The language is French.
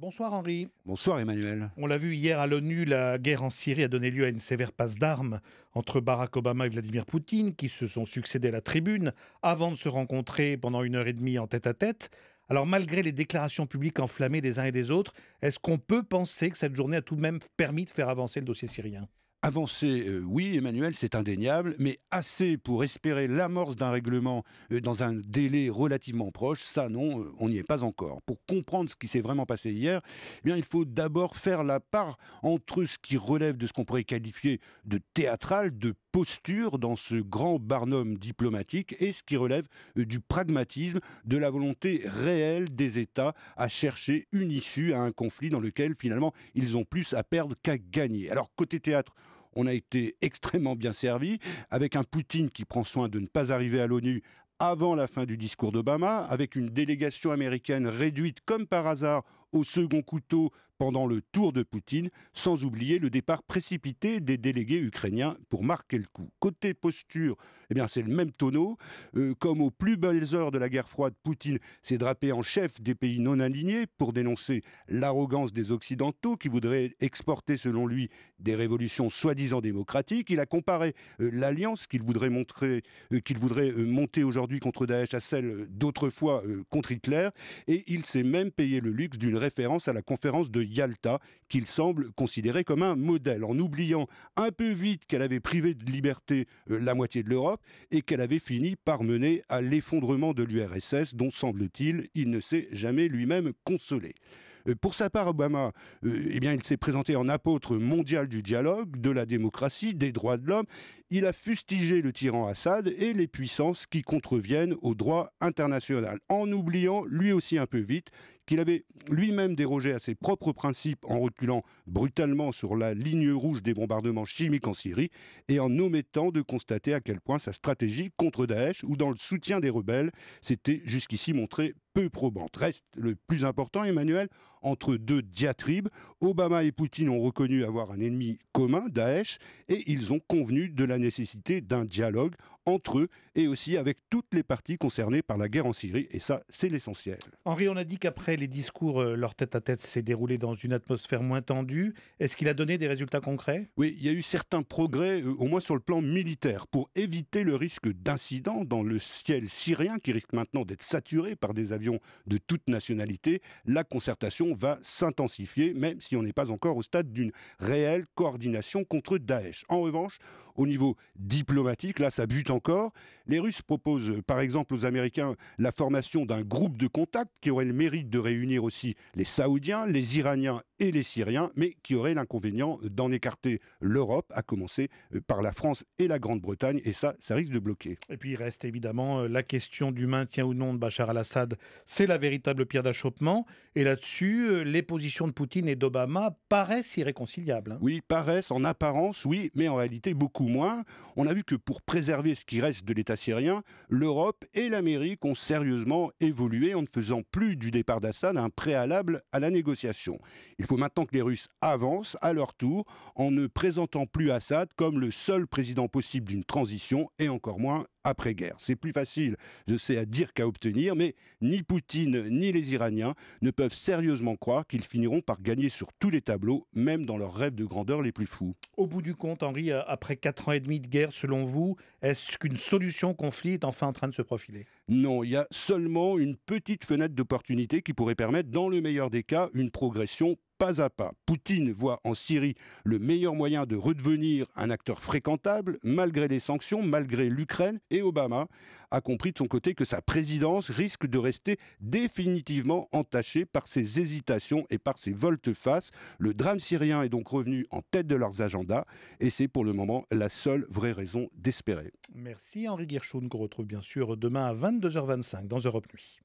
Bonsoir Henri. Bonsoir Emmanuel. On l'a vu hier à l'ONU, la guerre en Syrie a donné lieu à une sévère passe d'armes entre Barack Obama et Vladimir Poutine, qui se sont succédés à la tribune, avant de se rencontrer pendant 1 heure et demie en tête-à-tête. Alors malgré les déclarations publiques enflammées des uns et des autres, est-ce qu'on peut penser que cette journée a tout de même permis de faire avancer le dossier syrien ? Avancer, oui Emmanuel, c'est indéniable, mais assez pour espérer l'amorce d'un règlement dans un délai relativement proche, ça non, on n'y est pas encore. Pour comprendre ce qui s'est vraiment passé hier, eh bien, il faut d'abord faire la part entre ce qui relève de ce qu'on pourrait qualifier de théâtral, de posture dans ce grand barnum diplomatique et ce qui relève du pragmatisme, de la volonté réelle des États à chercher une issue à un conflit dans lequel finalement ils ont plus à perdre qu'à gagner. Alors côté théâtre, on a été extrêmement bien servi, avec un Poutine qui prend soin de ne pas arriver à l'ONU avant la fin du discours d'Obama, avec une délégation américaine réduite comme par hasard au second couteau pendant le tour de Poutine, sans oublier le départ précipité des délégués ukrainiens pour marquer le coup. Côté posture, eh bien c'est le même tonneau. Comme aux plus belles heures de la guerre froide, Poutine s'est drapé en chef des pays non alignés pour dénoncer l'arrogance des Occidentaux qui voudraient exporter, selon lui, des révolutions soi-disant démocratiques. Il a comparé l'alliance qu'il voudrait monter aujourd'hui contre Daesh à celle d'autrefois contre Hitler, et il s'est même payé le luxe d'une référence à la conférence de Yalta, qu'il semble considérer comme un modèle, en oubliant un peu vite qu'elle avait privé de liberté la moitié de l'Europe et qu'elle avait fini par mener à l'effondrement de l'URSS, dont, semble-t-il, il ne s'est jamais lui-même consolé. Pour sa part, Obama, eh bien, il s'est présenté en apôtre mondial du dialogue, de la démocratie, des droits de l'homme. Il a fustigé le tyran Assad et les puissances qui contreviennent au droit international, en oubliant, lui aussi un peu vite, qu'il avait lui-même dérogé à ses propres principes en reculant brutalement sur la ligne rouge des bombardements chimiques en Syrie et en omettant de constater à quel point sa stratégie contre Daesh ou dans le soutien des rebelles s'était jusqu'ici montrée peu probante. Reste le plus important, Emmanuel, entre deux diatribes, Obama et Poutine ont reconnu avoir un ennemi commun, Daesh, et ils ont convenu de la nécessité d'un dialogue entre eux et aussi avec toutes les parties concernées par la guerre en Syrie. Et ça, c'est l'essentiel. Henri, on a dit qu'après les discours, leur tête-à-tête s'est déroulé dans une atmosphère moins tendue. Est-ce qu'il a donné des résultats concrets ? Oui, il y a eu certains progrès, au moins sur le plan militaire, pour éviter le risque d'incident dans le ciel syrien qui risque maintenant d'être saturé par des avions de toute nationalité. La concertation va s'intensifier, même si on n'est pas encore au stade d'une réelle coordination contre Daesh. En revanche, au niveau diplomatique, là, ça bute encore. Les Russes proposent, par exemple, aux Américains la formation d'un groupe de contact qui aurait le mérite de réunir aussi les Saoudiens, les Iraniens et les Syriens, mais qui aurait l'inconvénient d'en écarter l'Europe, à commencer par la France et la Grande-Bretagne, et ça risque de bloquer. Et puis il reste évidemment la question du maintien ou non de Bachar al-Assad. C'est la véritable pierre d'achoppement. Et là-dessus, les positions de Poutine et d'Obama paraissent irréconciliables. Oui, paraissent en apparence, oui, mais en réalité beaucoup moins. On a vu que pour préserver ce qui reste de l'État syrien, l'Europe et l'Amérique ont sérieusement évolué en ne faisant plus du départ d'Assad un préalable à la négociation. Il faut maintenant que les Russes avancent à leur tour en ne présentant plus Assad comme le seul président possible d'une transition et encore moins après-guerre. C'est plus facile, je sais, à dire qu'à obtenir, mais ni Poutine ni les Iraniens ne peuvent sérieusement croire qu'ils finiront par gagner sur tous les tableaux, même dans leurs rêves de grandeur les plus fous. Au bout du compte, Henri, après 4 ans et demi de guerre, selon vous, est-ce qu'une solution au conflit est enfin en train de se profiler ? Non, il y a seulement une petite fenêtre d'opportunité qui pourrait permettre, dans le meilleur des cas, une progression pas à pas. Poutine voit en Syrie le meilleur moyen de redevenir un acteur fréquentable, malgré les sanctions, malgré l'Ukraine, et Obama a compris de son côté que sa présidence risque de rester définitivement entachée par ses hésitations et par ses volte-face. Le drame syrien est donc revenu en tête de leurs agendas, et c'est pour le moment la seule vraie raison d'espérer. Merci Henri Guerchoun, qu'on retrouve bien sûr demain à 22h25 dans Europe Nuit.